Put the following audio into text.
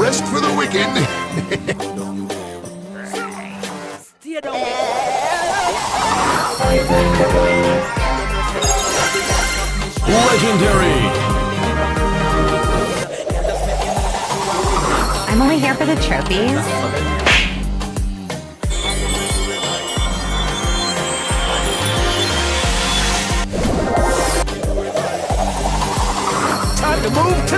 rest for the wicked. Legendary! I'm only here for the trophies.